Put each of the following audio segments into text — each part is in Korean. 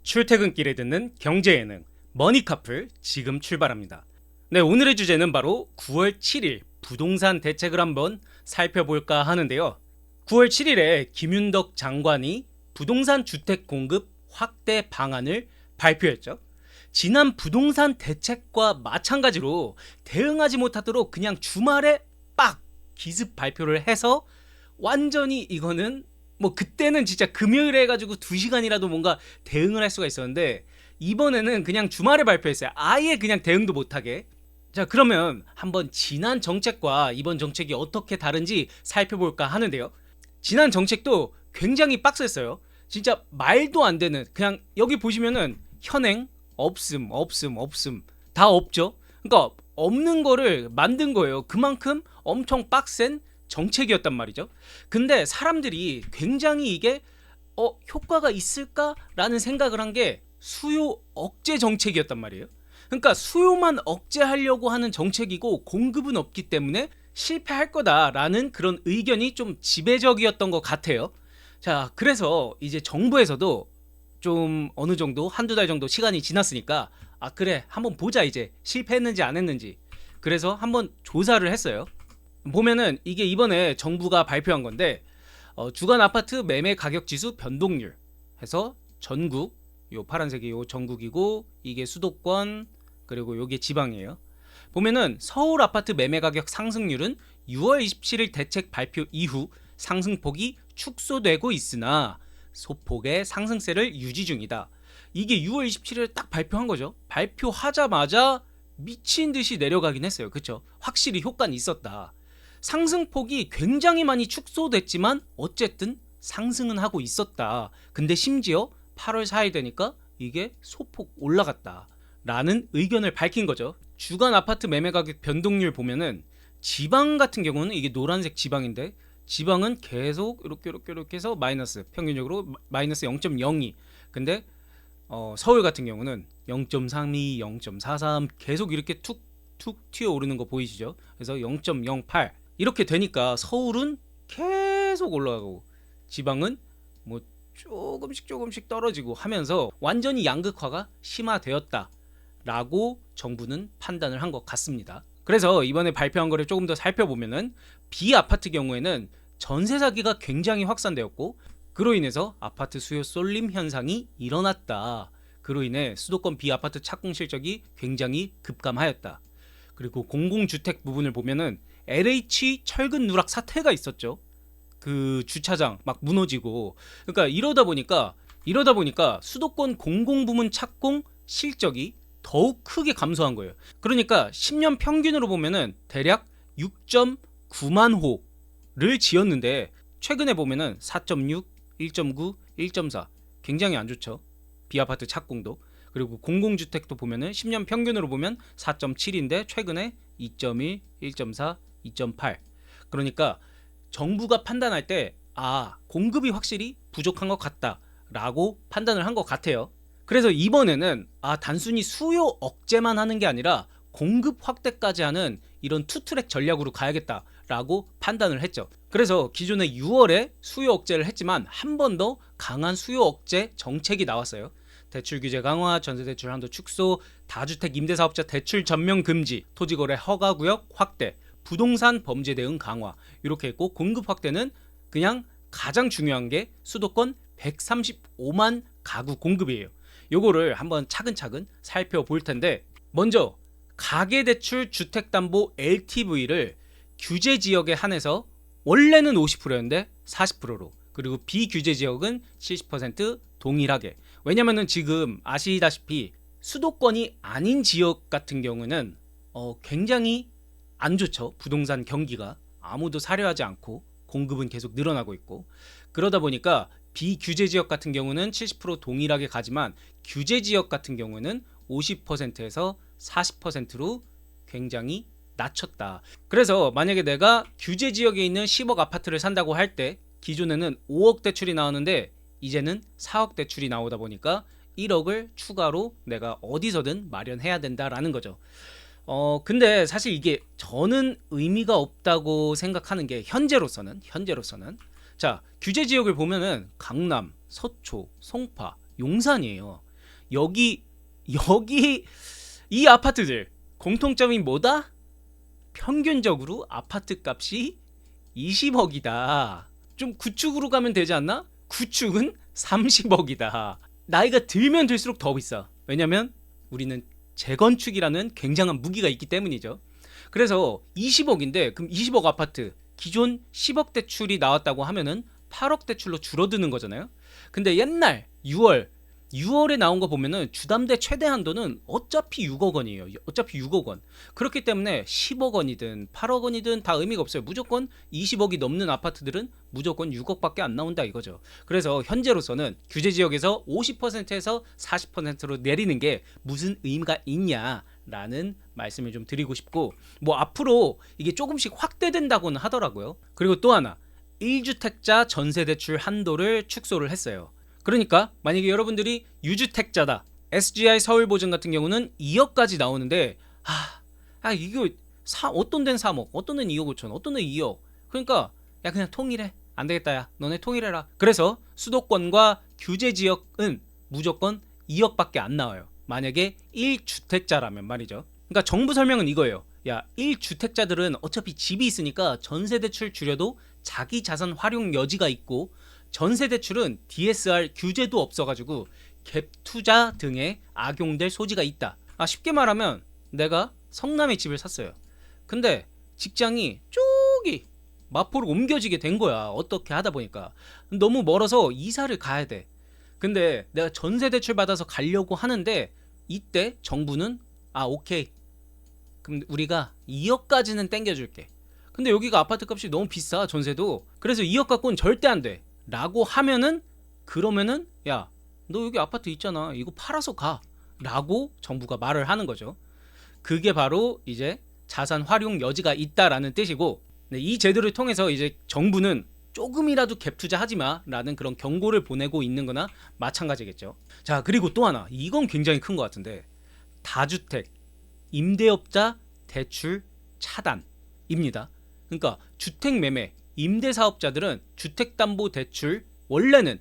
출퇴근길에 듣는 경제 예능 머니카풀 지금 출발합니다. 네, 오늘의 주제는 바로 9월 7일 부동산 대책을 한번 살펴볼까 하는데요. 9월 7일에 김윤덕 장관이 부동산 주택 공급 확대 방안을 발표했죠. 지난 부동산 대책과 마찬가지로 대응하지 못하도록 그냥 주말에 빡 기습 발표를 해서 완전히 이거는 뭐 그때는 진짜 금요일에 해가지고 2시간이라도 뭔가 대응을 할 수가 있었는데 이번에는 그냥 주말에 발표했어요. 아예 그냥 대응도 못하게. 자, 그러면 한번 지난 정책과 이번 정책이 어떻게 다른지 살펴볼까 하는데요. 지난 정책도 굉장히 빡셌어요. 진짜 말도 안 되는, 그냥 여기 보시면은 현행 없음 다 없죠. 그러니까 없는 거를 만든 거예요. 그만큼 엄청 빡센 정책이었단 말이죠. 근데 사람들이 굉장히 이게 효과가 있을까라는 생각을 한 게 수요 억제 정책이었단 말이에요. 그러니까 수요만 억제하려고 하는 정책이고 공급은 없기 때문에 실패할 거다라는 그런 의견이 좀 지배적이었던 것 같아요. 자, 그래서 이제 정부에서도 좀 어느 정도 한두 달 정도 시간이 지났으니까 그래, 한번 보자, 이제 실패했는지 안 했는지. 그래서 한번 조사를 했어요. 보면은 이게 이번에 정부가 발표한 건데 주간 아파트 매매 가격 지수 변동률 해서 전국, 요 파란색이 요 전국이고 이게 수도권, 그리고 요게 지방이에요. 보면은 서울 아파트 매매 가격 상승률은 6월 27일 대책 발표 이후 상승폭이 축소되고 있으나 소폭의 상승세를 유지 중이다. 이게 6월 27일에 딱 발표한 거죠. 발표하자마자 미친 듯이 내려가긴 했어요. 그쵸? 확실히 효과는 있었다. 상승폭이 굉장히 많이 축소됐지만 어쨌든 상승은 하고 있었다. 근데 심지어 8월 4일 되니까 이게 소폭 올라갔다 라는 의견을 밝힌 거죠. 주간 아파트 매매 가격 변동률 보면은 지방 같은 경우는 이게 노란색 지방인데 지방은 계속 이렇게 해서 마이너스, 평균적으로 마이너스 0.02. 근데 서울 같은 경우는 0.32, 0.43 계속 이렇게 툭툭 튀어 오르는 거 보이시죠? 그래서 0.08 이렇게 되니까 서울은 계속 올라가고 지방은 뭐 조금씩 떨어지고 하면서 완전히 양극화가 심화되었다라고 정부는 판단을 한 것 같습니다. 그래서 이번에 발표한 거를 조금 더 살펴보면은 비아파트 경우에는 전세 사기가 굉장히 확산되었고 그로 인해서 아파트 수요 쏠림 현상이 일어났다. 그로 인해 수도권 비아파트 착공 실적이 굉장히 급감하였다. 그리고 공공주택 부분을 보면은 LH 철근 누락 사태가 있었죠. 그 주차장 막 무너지고. 그러니까 이러다 보니까 수도권 공공부문 착공 실적이 더욱 크게 감소한 거예요. 그러니까 10년 평균으로 보면은 대략 6.9만 호를 지었는데 최근에 보면은 4.6, 1.9, 1.4 굉장히 안 좋죠. 비아파트 착공도. 그리고 공공주택도 보면은 10년 평균으로 보면 4.7인데 최근에 2.1, 1.4, 2.8. 그러니까 정부가 판단할 때 공급이 확실히 부족한 것 같다라고 판단을 한 것 같아요. 그래서 이번에는 단순히 수요 억제만 하는 게 아니라 공급 확대까지 하는 이런 투트랙 전략으로 가야겠다라고 판단을 했죠. 그래서 기존에 6월에 수요 억제를 했지만 한 번 더 강한 수요 억제 정책이 나왔어요. 대출 규제 강화, 전세대출 한도 축소, 다주택 임대사업자 대출 전면 금지, 토지거래 허가구역 확대, 부동산 범죄 대응 강화 이렇게 했고 공급 확대는 그냥 가장 중요한 게 수도권 135만 가구 공급이에요. 요거를 한번 차근차근 살펴볼 텐데 먼저 가계대출 주택담보 LTV를 규제 지역에 한해서 원래는 50%였는데 40%로 그리고 비규제 지역은 70% 동일하게. 왜냐면은 지금 아시다시피 수도권이 아닌 지역 같은 경우는 굉장히 안 좋죠. 부동산 경기가 아무도 사려하지 않고 공급은 계속 늘어나고 있고 그러다 보니까 비규제 지역 같은 경우는 70% 동일하게 가지만 규제 지역 같은 경우는 50%에서 40%로 굉장히 낮췄다. 그래서 만약에 내가 규제 지역에 있는 10억 아파트를 산다고 할 때 기존에는 5억 대출이 나왔는데 이제는 4억 대출이 나오다 보니까 1억을 추가로 내가 어디서든 마련해야 된다라는 거죠. 근데 사실 이게 저는 의미가 없다고 생각하는 게 현재로서는 자, 규제 지역을 보면은 강남, 서초, 송파, 용산이에요. 여기 이 아파트들 공통점이 뭐다? 평균적으로 아파트 값이 20억이다. 좀 구축으로 가면 되지 않나? 구축은 30억이다. 나이가 들면 들수록 더 비싸. 왜냐면 우리는 재건축이라는 굉장한 무기가 있기 때문이죠. 그래서 20억인데 그럼 20억 아파트 기존 10억 대출이 나왔다고 하면은 8억 대출로 줄어드는 거잖아요. 근데 옛날 6월에 나온 거 보면은 주담대 최대 한도는 어차피 6억 원이에요. 어차피 6억 원. 그렇기 때문에 10억 원이든 8억 원이든 다 의미가 없어요. 무조건 20억이 넘는 아파트들은 무조건 6억밖에 안 나온다 이거죠. 그래서 현재로서는 규제 지역에서 50%에서 40%로 내리는 게 무슨 의미가 있냐라는 말씀을 좀 드리고 싶고, 뭐 앞으로 이게 조금씩 확대된다고는 하더라고요. 그리고 또 하나, 1주택자 전세대출 한도를 축소를 했어요. 그러니까 만약에 여러분들이 유주택자다, SGI 서울보증 같은 경우는 2억까지 나오는데 이거 어떤 데는 3억, 어떤 데는 2억 5천, 어떤 데는 2억. 그러니까 야 그냥 통일해, 안 되겠다, 야 너네 통일해라. 그래서 수도권과 규제 지역은 무조건 2억밖에 안 나와요, 만약에 1주택자라면 말이죠. 그러니까 정부 설명은 이거예요. 야 1주택자들은 어차피 집이 있으니까 전세대출 줄여도 자기 자산 활용 여지가 있고, 전세대출은 DSR 규제도 없어가지고 갭 투자 등에 악용될 소지가 있다. 쉽게 말하면 내가 성남에 집을 샀어요. 근데 직장이 저기 마포로 옮겨지게 된 거야. 어떻게 하다 보니까 너무 멀어서 이사를 가야 돼. 근데 내가 전세대출 받아서 가려고 하는데 이때 정부는 오케이, 그럼 우리가 2억까지는 땡겨줄게. 근데 여기가 아파트 값이 너무 비싸, 전세도. 그래서 2억 갖고는 절대 안 돼 라고 하면은, 그러면은 야 너 여기 아파트 있잖아, 이거 팔아서 가 라고 정부가 말을 하는 거죠. 그게 바로 이제 자산 활용 여지가 있다라는 뜻이고, 이 제도를 통해서 이제 정부는 조금이라도 갭 투자하지 마 라는 그런 경고를 보내고 있는 거나 마찬가지겠죠. 자, 그리고 또 하나, 이건 굉장히 큰 것 같은데, 다주택 임대업자 대출 차단입니다. 그러니까 주택매매 임대사업자들은 주택담보대출 원래는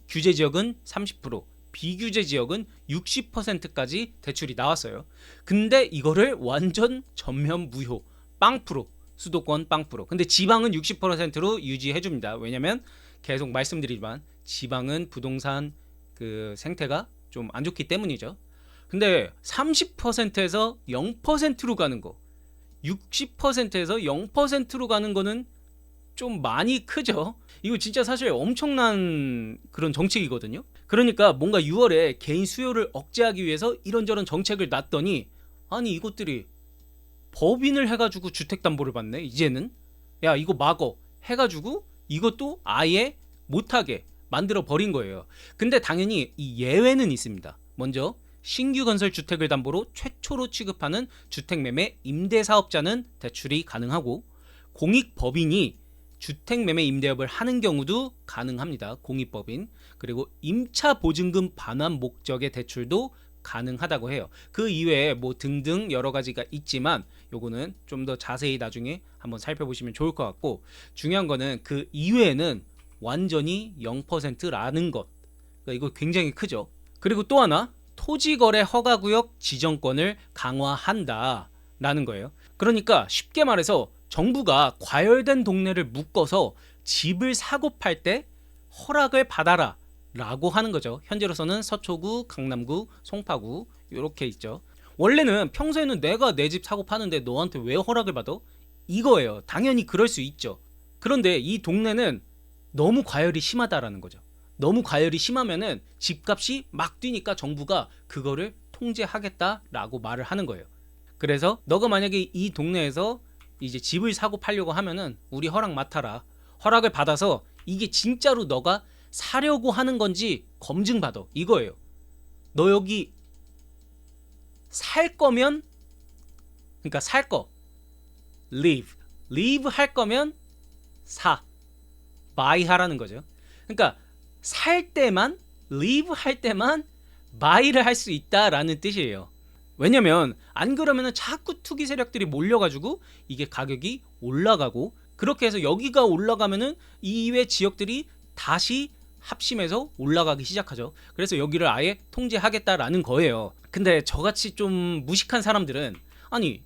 규제 지역은 30%, 비규제 지역은 60%까지 대출이 나왔어요. 근데 이거를 완전 전면 무효, 빵프로, 수도권 빵프로. 근데 지방은 60%로 유지해줍니다. 왜냐면 계속 말씀드리지만 지방은 부동산 그 생태가 좀 안 좋기 때문이죠. 근데 30%에서 0%로 가는 거, 60%에서 0%로 가는 거는 좀 많이 크죠. 이거 진짜 사실 엄청난 그런 정책이거든요. 그러니까 뭔가 6월에 개인 수요를 억제하기 위해서 이런저런 정책을 놨더니, 아니 이것들이 법인을 해가지고 주택담보를 받네 이제는. 야 이거 막어 해가지고 이것도 아예 못하게 만들어 버린 거예요. 근데 당연히 이 예외는 있습니다. 먼저 신규 건설 주택을 담보로 최초로 취급하는 주택매매 임대사업자는 대출이 가능하고, 공익법인이 주택매매 임대업을 하는 경우도 가능합니다. 공익법인. 그리고 임차보증금 반환 목적의 대출도 가능하다고 해요. 그 이외에 뭐 등등 여러 가지가 있지만 요거는 좀 더 자세히 나중에 한번 살펴보시면 좋을 것 같고, 중요한 거는 그 이외에는 완전히 0%라는 것. 그러니까 이거 굉장히 크죠. 그리고 또 하나, 토지거래 허가구역 지정권을 강화한다 라는 거예요. 그러니까 쉽게 말해서 정부가 과열된 동네를 묶어서 집을 사고 팔 때 허락을 받아라 라고 하는 거죠. 현재로서는 서초구, 강남구, 송파구 이렇게 있죠. 원래는 평소에는 내가 내 집 사고 파는데 너한테 왜 허락을 받아? 이거예요. 당연히 그럴 수 있죠. 그런데 이 동네는 너무 과열이 심하다라는 거죠. 너무 과열이 심하면은 집값이 막 뛰니까 정부가 그거를 통제하겠다라고 말을 하는 거예요. 그래서 너가 만약에 이 동네에서 이제 집을 사고 팔려고 하면은 우리 허락 맡아라. 허락을 받아서 이게 진짜로 너가 사려고 하는 건지 검증받아. 이거예요. 너 여기 살 거면, 그러니까 살 거 live 할 거면 사, buy 하라는 거죠. 그러니까 살 때만, live 할 때만 buy를 할 수 있다라는 뜻이에요. 왜냐면 안 그러면은 자꾸 투기 세력들이 몰려가지고 이게 가격이 올라가고, 그렇게 해서 여기가 올라가면은 이외 지역들이 다시 합심해서 올라가기 시작하죠. 그래서 여기를 아예 통제하겠다라는 거예요. 근데 저같이 좀 무식한 사람들은 아니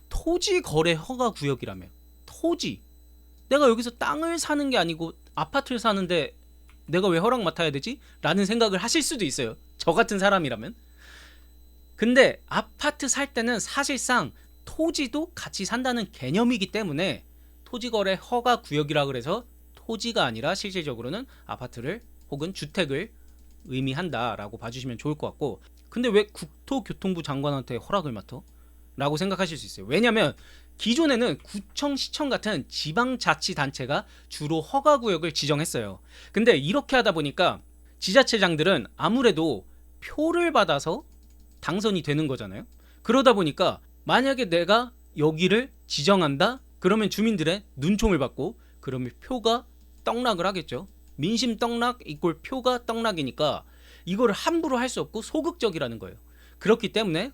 토지 거래 허가 구역이라며, 토지, 내가 여기서 땅을 사는 게 아니고 아파트를 사는데 내가 왜 허락 맡아야 되지? 라는 생각을 하실 수도 있어요, 저 같은 사람이라면. 근데 아파트 살 때는 사실상 토지도 같이 산다는 개념이기 때문에 토지거래 허가 구역이라 그래서 토지가 아니라 실질적으로는 아파트를 혹은 주택을 의미한다라고 봐주시면 좋을 것 같고, 근데 왜 국토교통부 장관한테 허락을 맡아? 라고 생각하실 수 있어요. 왜냐면 기존에는 구청, 시청 같은 지방자치단체가 주로 허가구역을 지정했어요. 근데 이렇게 하다 보니까 지자체장들은 아무래도 표를 받아서 당선이 되는 거잖아요. 그러다 보니까 만약에 내가 여기를 지정한다? 그러면 주민들의 눈총을 받고, 그러면 표가 떡락을 하겠죠. 민심 떡락 이꼴 표가 떡락이니까 이거를 함부로 할 수 없고 소극적이라는 거예요. 그렇기 때문에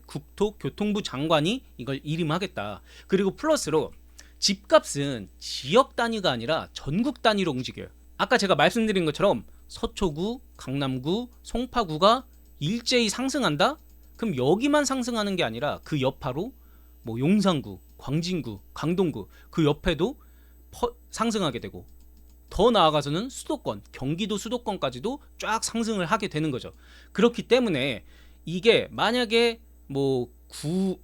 국토교통부 장관이 이걸 일임하겠다. 그리고 플러스로 집값은 지역 단위가 아니라 전국 단위로 움직여요. 아까 제가 말씀드린 것처럼 서초구, 강남구, 송파구가 일제히 상승한다? 그럼 여기만 상승하는 게 아니라 그 여파로 뭐 용산구, 광진구, 강동구 그 옆에도 상승하게 되고, 더 나아가서는 수도권, 경기도 수도권까지도 쫙 상승을 하게 되는 거죠. 그렇기 때문에 이게 만약에 뭐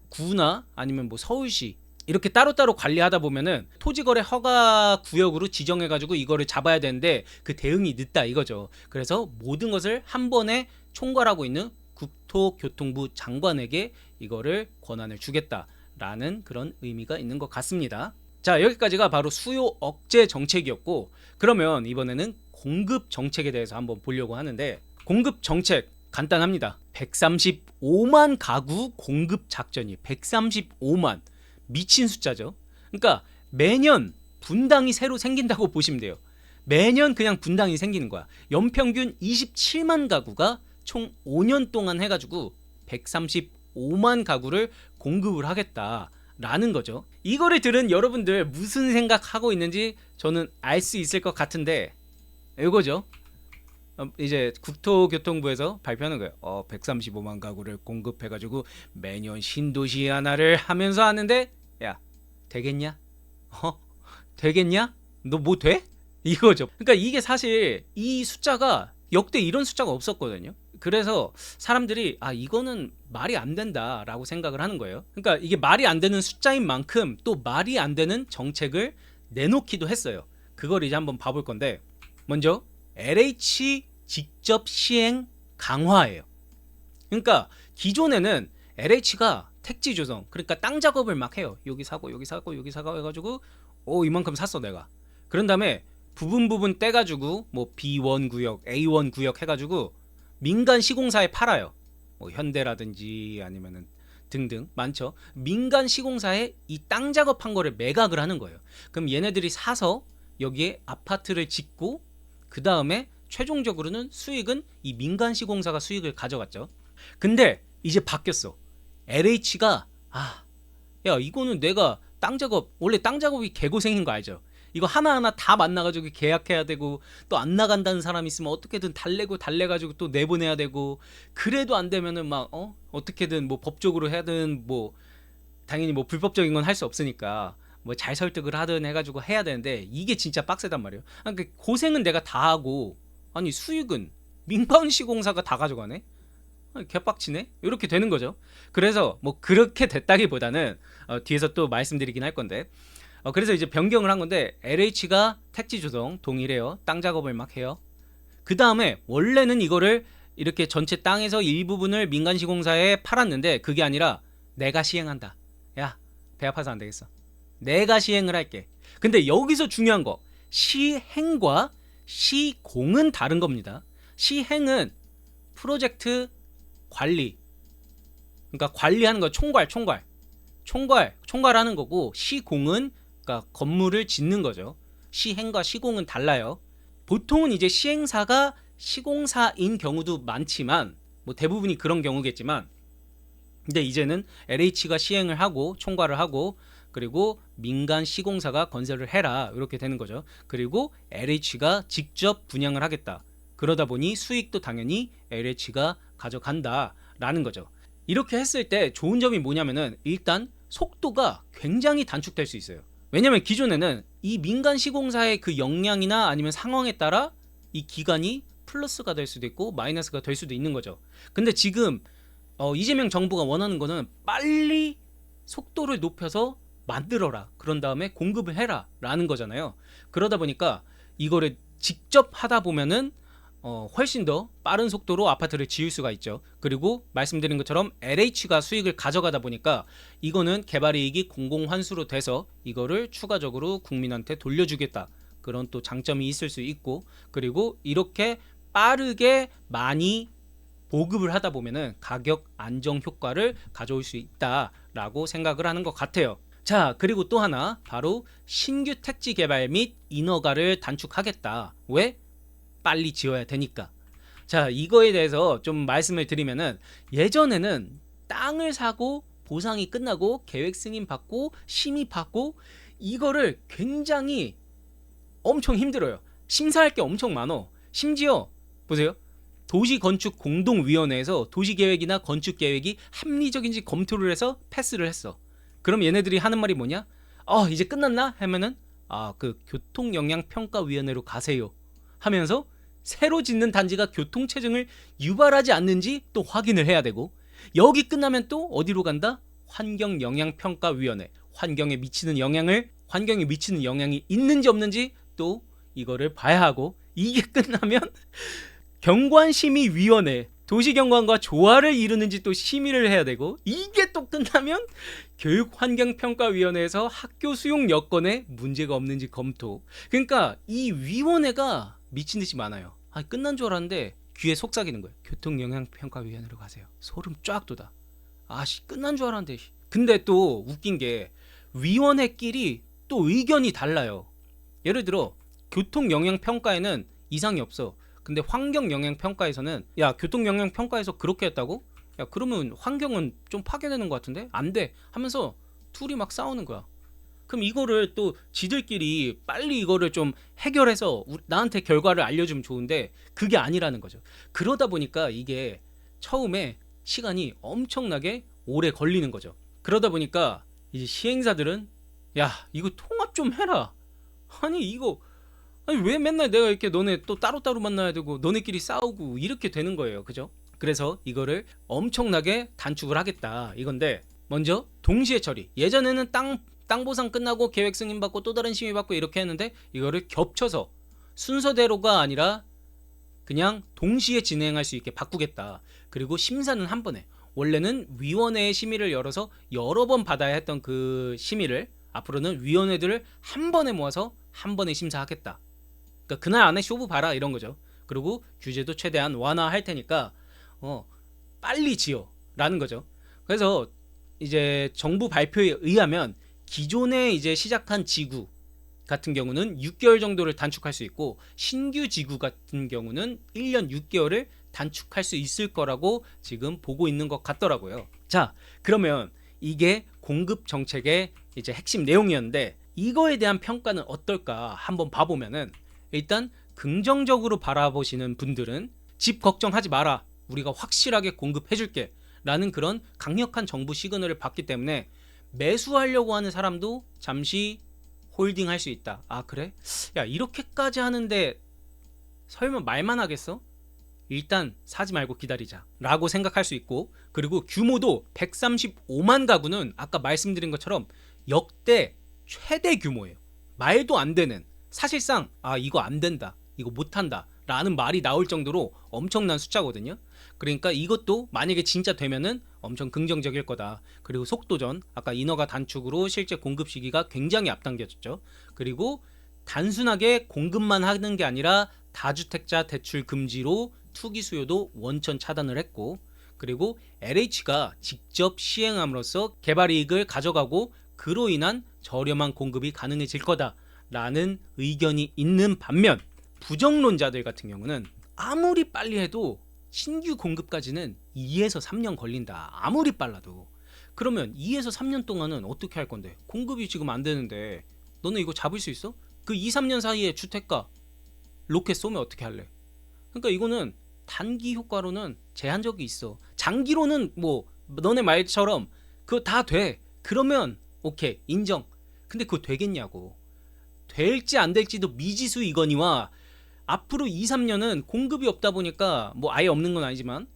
구나 아니면 뭐 서울시 이렇게 따로따로 관리하다 보면은 토지거래 허가 구역으로 지정해가지고 이거를 잡아야 되는데 그 대응이 늦다 이거죠. 그래서 모든 것을 한 번에 총괄하고 있는 국토교통부 장관에게 이거를 권한을 주겠다라는 그런 의미가 있는 것 같습니다. 자, 여기까지가 바로 수요 억제 정책이었고, 그러면 이번에는 공급 정책에 대해서 한번 보려고 하는데, 공급 정책 간단합니다. 135만 가구 공급 작전이 135만, 미친 숫자죠. 그러니까 매년 분당이 새로 생긴다고 보시면 돼요. 매년 그냥 분당이 생기는 거야. 연평균 27만 가구가 총 5년 동안 해가지고 135만 가구를 공급을 하겠다라는 거죠. 이거를 들은 여러분들 무슨 생각하고 있는지 저는 알 수 있을 것 같은데, 이거죠. 이제 국토교통부에서 발표하는 거예요. 135만 가구를 공급해가지고 매년 신도시 하나를 하면서 하는데, 야 되겠냐? 되겠냐? 너 뭐 돼? 이거죠. 그러니까 이게 사실 이 숫자가 역대 이런 숫자가 없었거든요. 그래서 사람들이 이거는 말이 안 된다라고 생각을 하는 거예요. 그러니까 이게 말이 안 되는 숫자인 만큼 또 말이 안 되는 정책을 내놓기도 했어요. 그걸 이제 한번 봐볼 건데, 먼저 LH 직접 시행 강화예요. 그러니까 기존에는 LH가 택지 조성, 그러니까 땅 작업을 막 해요. 여기 사고 여기 사고 여기 사고 해가지고 이만큼 샀어 내가. 그런 다음에 부분 떼가지고 뭐 B1 구역, A1 구역 해가지고 민간 시공사에 팔아요. 뭐 현대라든지 아니면은 등등 많죠. 민간 시공사에 이 땅 작업한 거를 매각을 하는 거예요. 그럼 얘네들이 사서 여기에 아파트를 짓고, 그 다음에 최종적으로는 수익은 이 민간 시공사가 수익을 가져갔죠. 근데 이제 바뀌었어. LH가 야 이거는 내가 땅 작업, 원래 땅 작업이 개고생인 거 알죠? 이거 하나하나 다 만나가지고 계약해야 되고, 또 안 나간다는 사람 있으면 어떻게든 달래가지고 또 내보내야 되고, 그래도 안 되면은 막 어떻게든 뭐 법적으로 해야든, 뭐 당연히 뭐 불법적인 건 할 수 없으니까 뭐 잘 설득을 하든 해가지고 해야 되는데, 이게 진짜 빡세단 말이에요. 그러니까 고생은 내가 다 하고 아니 수익은 민간 시공사가 다 가져가네? 개빡치네? 이렇게 되는 거죠. 그래서 뭐 그렇게 됐다기보다는 뒤에서 또 말씀드리긴 할 건데, 그래서 이제 변경을 한 건데, LH가 택지 조성 동일해요. 땅 작업을 막 해요. 그 다음에 원래는 이거를 이렇게 전체 땅에서 일부분을 민간 시공사에 팔았는데, 그게 아니라 내가 시행한다. 야 배 아파서 안 되겠어, 내가 시행을 할게. 근데 여기서 중요한 거, 시행과 시공은 다른 겁니다. 시행은 프로젝트 관리, 그러니까 관리하는 거, 총괄하는 거고, 시공은 그러니까 건물을 짓는 거죠. 시행과 시공은 달라요. 보통은 이제 시행사가 시공사인 경우도 많지만, 뭐 대부분이 그런 경우겠지만, 근데 이제는 LH가 시행을 하고 총괄을 하고, 그리고 민간 시공사가 건설을 해라 이렇게 되는 거죠. 그리고 LH가 직접 분양을 하겠다. 그러다 보니 수익도 당연히 LH가 가져간다 라는 거죠. 이렇게 했을 때 좋은 점이 뭐냐면은 일단 속도가 굉장히 단축될 수 있어요. 왜냐면 기존에는 이 민간 시공사의 그 역량이나 아니면 상황에 따라 이 기간이 플러스가 될 수도 있고 마이너스가 될 수도 있는 거죠. 근데 지금 이재명 정부가 원하는 거는 빨리 속도를 높여서 만들어라. 그런 다음에 공급을 해라 라는 거잖아요. 그러다 보니까 이거를 직접 하다 보면은 훨씬 더 빠른 속도로 아파트를 지을 수가 있죠. 그리고 말씀드린 것처럼 LH가 수익을 가져가다 보니까 이거는 개발이익이 공공환수로 돼서 이거를 추가적으로 국민한테 돌려주겠다. 그런 또 장점이 있을 수 있고, 그리고 이렇게 빠르게 많이 보급을 하다 보면은 가격 안정 효과를 가져올 수 있다라고 생각을 하는 것 같아요. 자, 그리고 또 하나 바로 신규 택지 개발 및 인허가를 단축하겠다. 왜? 빨리 지어야 되니까. 자, 이거에 대해서 좀 말씀을 드리면은 예전에는 땅을 사고 보상이 끝나고 계획 승인 받고 심의 받고 이거를 굉장히 엄청 힘들어요. 심사할 게 엄청 많어. 심지어 보세요. 도시건축공동위원회에서 도시계획이나 건축계획이 합리적인지 검토를 해서 패스를 했어. 그럼 얘네들이 하는 말이 뭐냐? 이제 끝났나? 하면은 그 교통영향평가위원회로 가세요 하면서 새로 짓는 단지가 교통체증을 유발하지 않는지 또 확인을 해야 되고, 여기 끝나면 또 어디로 간다? 환경영향평가위원회. 환경에 미치는 영향이 있는지 없는지 또 이거를 봐야 하고, 이게 끝나면 경관심의위원회. 도시경관과 조화를 이루는지 또 심의를 해야 되고, 이게 또 끝나면 교육환경평가위원회에서 학교 수용 여건에 문제가 없는지 검토. 그러니까 이 위원회가 미친듯이 많아요. 끝난 줄 알았는데 귀에 속삭이는 거예요. 교통영향평가위원회로 가세요. 소름 쫙 돋아. 끝난 줄 알았는데. 근데 또 웃긴 게 위원회끼리 또 의견이 달라요. 예를 들어 교통영향평가에는 이상이 없어. 근데 환경영향평가에서는 교통영향평가에서 그렇게 했다고? 그러면 환경은 좀 파괴되는 것 같은데? 안 돼 하면서 둘이 막 싸우는 거야. 그럼 이거를 또 지들끼리 빨리 이거를 좀 해결해서 나한테 결과를 알려주면 좋은데 그게 아니라는 거죠. 그러다 보니까 이게 처음에 시간이 엄청나게 오래 걸리는 거죠. 그러다 보니까 이제 시행사들은 이거 통합 좀 해라. 왜 맨날 내가 이렇게 너네 또 따로따로 만나야 되고 너네끼리 싸우고 이렇게 되는 거예요. 그죠? 그래서 이거를 엄청나게 단축을 하겠다 이건데, 먼저 동시에 처리. 예전에는 땅 보상 끝나고 계획 승인 받고 또 다른 심의 받고 이렇게 했는데 이거를 겹쳐서 순서대로가 아니라 그냥 동시에 진행할 수 있게 바꾸겠다. 그리고 심사는 한 번에. 원래는 위원회의 심의를 열어서 여러 번 받아야 했던 그 심의를 앞으로는 위원회들을 한 번에 모아서 한 번에 심사하겠다. 그러니까 그날 안에 쇼부 봐라 이런 거죠. 그리고 규제도 최대한 완화할 테니까 빨리 지어 라는 거죠. 그래서 이제 정부 발표에 의하면 기존에 이제 시작한 지구 같은 경우는 6개월 정도를 단축할 수 있고, 신규 지구 같은 경우는 1년 6개월을 단축할 수 있을 거라고 지금 보고 있는 것 같더라고요. 자, 그러면 이게 공급 정책의 이제 핵심 내용이었는데 이거에 대한 평가는 어떨까 한번 봐보면은, 일단 긍정적으로 바라보시는 분들은 집 걱정하지 마라. 우리가 확실하게 공급해줄게 라는 그런 강력한 정부 시그널을 받기 때문에 매수하려고 하는 사람도 잠시 홀딩할 수 있다. 그래? 이렇게까지 하는데 설마 말만 하겠어? 일단 사지 말고 기다리자 라고 생각할 수 있고, 그리고 규모도 135만 가구는 아까 말씀드린 것처럼 역대 최대 규모예요. 말도 안 되는, 사실상 이거 안 된다, 이거 못한다 라는 말이 나올 정도로 엄청난 숫자거든요. 그러니까 이것도 만약에 진짜 되면은 엄청 긍정적일 거다. 그리고 속도전, 아까 인허가 단축으로 실제 공급 시기가 굉장히 앞당겨졌죠. 그리고 단순하게 공급만 하는 게 아니라 다주택자 대출 금지로 투기 수요도 원천 차단을 했고, 그리고 LH가 직접 시행함으로써 개발 이익을 가져가고 그로 인한 저렴한 공급이 가능해질 거다라는 의견이 있는 반면, 부정론자들 같은 경우는 아무리 빨리 해도 신규 공급까지는 2에서 3년 걸린다. 아무리 빨라도. 그러면 2에서 3년 동안은 어떻게 할 건데? 공급이 지금 안 되는데 너네 이거 잡을 수 있어? 그 2, 3년 사이에 주택가 로켓 쏘면 어떻게 할래? 그러니까 이거는 단기 효과로는 제한적이 있어. 장기로는 뭐 너네 말처럼 그거 다 돼. 그러면 오케이 인정. 근데 그거 되겠냐고. 될지 안 될지도 미지수이거니와 앞으로 2, 3년은 공급이 없다 보니까 뭐 아예 없는 건 아니지만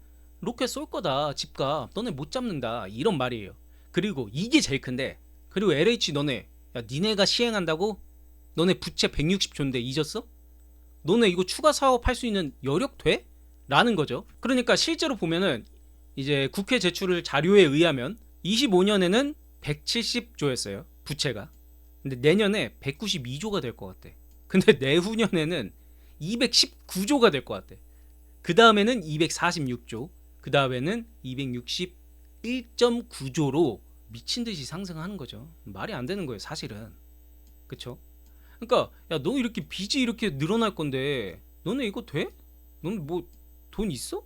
로켓 쏠 거다. 집값 너네 못 잡는다. 이런 말이에요. 그리고 이게 제일 큰데, 그리고 LH 너네, 야 니네가 시행한다고? 너네 부채 160조인데 잊었어? 너네 이거 추가 사업할 수 있는 여력 돼? 라는 거죠. 그러니까 실제로 보면은 이제 국회 제출을 자료에 의하면 25년에는 170조였어요. 부채가. 근데 내년에 192조가 될 것 같대. 근데 내후년에는 219조가 될 것 같대. 그 다음에는 246조, 그 다음에는 261.9조로 미친듯이 상승하는 거죠. 말이 안 되는 거예요 사실은. 그쵸? 그러니까 야 너 이렇게 빚이 이렇게 늘어날 건데 너네 이거 돼? 너네 뭐 돈 있어?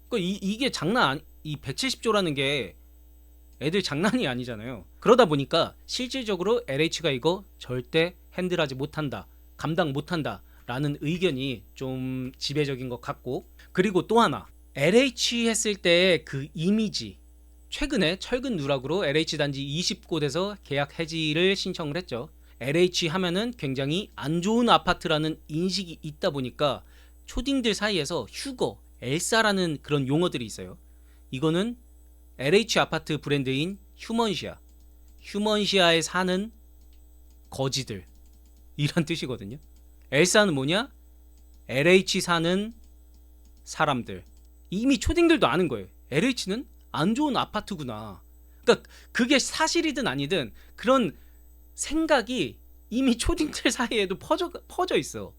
그러니까 이게 장난 아니, 이 170조라는 게 애들 장난이 아니잖아요. 그러다 보니까 실질적으로 LH가 이거 절대 핸들하지 못한다, 감당 못한다 라는 의견이 좀 지배적인 것 같고, 그리고 또 하나 LH 했을 때 그 이미지, 최근에 철근 누락으로 LH 단지 20곳에서 계약 해지를 신청을 했죠. LH 하면은 굉장히 안 좋은 아파트라는 인식이 있다 보니까 초딩들 사이에서 휴거, 엘사라는 그런 용어들이 있어요. 이거는 LH 아파트 브랜드인 휴먼시아, 휴먼시아에 사는 거지들 이란 뜻이거든요. 엘사는 뭐냐? LH 사는 사람들. 이미 초딩들도 아는 거예요. LH는 안 좋은 아파트구나. 그러니까 그게 사실이든 아니든 그런 생각이 이미 초딩들 사이에도 퍼져 있어.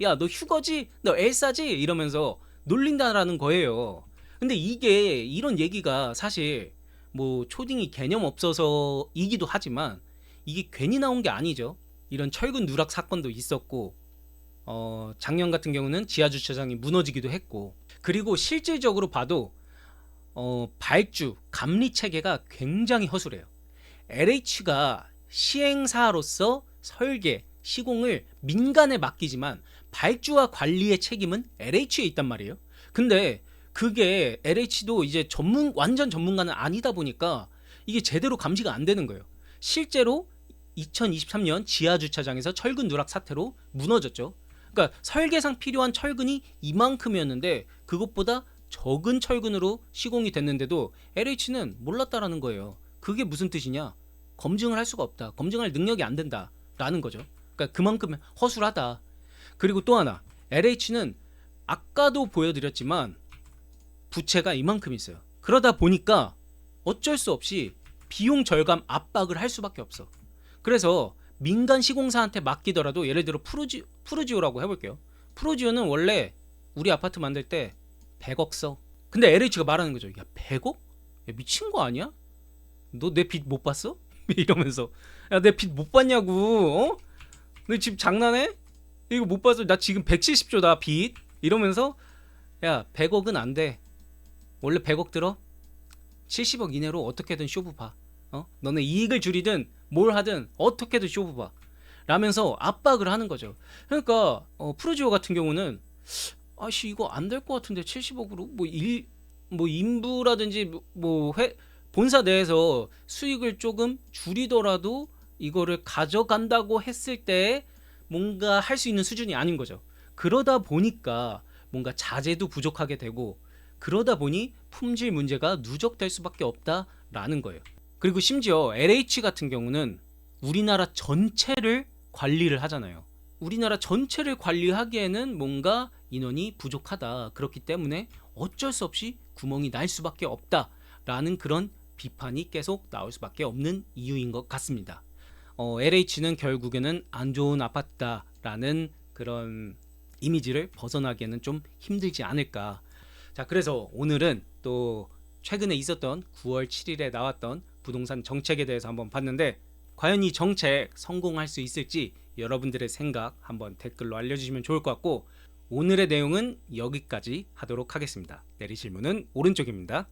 야, 너 휴거지? 너 엘사지? 이러면서 놀린다라는 거예요. 근데 이게 이런 얘기가 사실 뭐 초딩이 개념 없어서이기도 하지만 이게 괜히 나온 게 아니죠. 이런 철근 누락 사건도 있었고, 작년 같은 경우는 지하 주차장이 무너지기도 했고, 그리고 실질적으로 봐도 발주 감리 체계가 굉장히 허술해요. LH가 시행사로서 설계, 시공을 민간에 맡기지만 발주와 관리의 책임은 LH에 있단 말이에요. 근데 그게 LH도 이제 완전 전문가는 아니다 보니까 이게 제대로 감시가 안 되는 거예요. 실제로 2023년 지하 주차장에서 철근 누락 사태로 무너졌죠. 그러니까 설계상 필요한 철근이 이만큼이었는데 그것보다 적은 철근으로 시공이 됐는데도 LH는 몰랐다라는 거예요. 그게 무슨 뜻이냐? 검증을 할 수가 없다. 검증할 능력이 안 된다 라는 거죠. 그러니까 그만큼 허술하다. 그리고 또 하나, LH는 아까도 보여드렸지만 부채가 이만큼 있어요. 그러다 보니까 어쩔 수 없이 비용 절감 압박을 할 수밖에 없어. 그래서 민간 시공사한테 맡기더라도, 예를 들어 푸르지오라고 해볼게요. 푸르지오는 원래 우리 아파트 만들 때 100억 써. 근데 LH가 말하는 거죠. 야 100억? 야, 미친 거 아니야? 너 내 빚 못 봤어? 이러면서 야 내 빚 못 봤냐고. 너 지금 장난해? 이거 못 봤어? 나 지금 170조다 빚. 이러면서 야 100억은 안 돼. 원래 100억 들어? 70억 이내로 어떻게든 쇼부 봐. 너네 이익을 줄이든 뭘 하든 어떻게든 쇼부 봐. 라면서 압박을 하는 거죠. 그러니까 푸르지오 같은 경우는 아씨 이거 안 될 것 같은데 70억으로 뭐 인부라든지 본사 내에서 수익을 조금 줄이더라도 이거를 가져간다고 했을 때 뭔가 할 수 있는 수준이 아닌 거죠. 그러다 보니까 뭔가 자재도 부족하게 되고, 그러다 보니 품질 문제가 누적될 수밖에 없다라는 거예요. 그리고 심지어 LH 같은 경우는 우리나라 전체를 관리를 하잖아요. 우리나라 전체를 관리하기에는 뭔가 인원이 부족하다. 그렇기 때문에 어쩔 수 없이 구멍이 날 수밖에 없다라는 그런 비판이 계속 나올 수밖에 없는 이유인 것 같습니다. LH는 결국에는 안 좋은 아파트다라는 그런 이미지를 벗어나기에는 좀 힘들지 않을까. 자, 그래서 오늘은 또 최근에 있었던 9월 7일에 나왔던 부동산 정책에 대해서 한번 봤는데, 과연 이 정책 성공할 수 있을지 여러분들의 생각 한번 댓글로 알려주시면 좋을 것 같고, 오늘의 내용은 여기까지 하도록 하겠습니다. 내리실 문은 오른쪽입니다.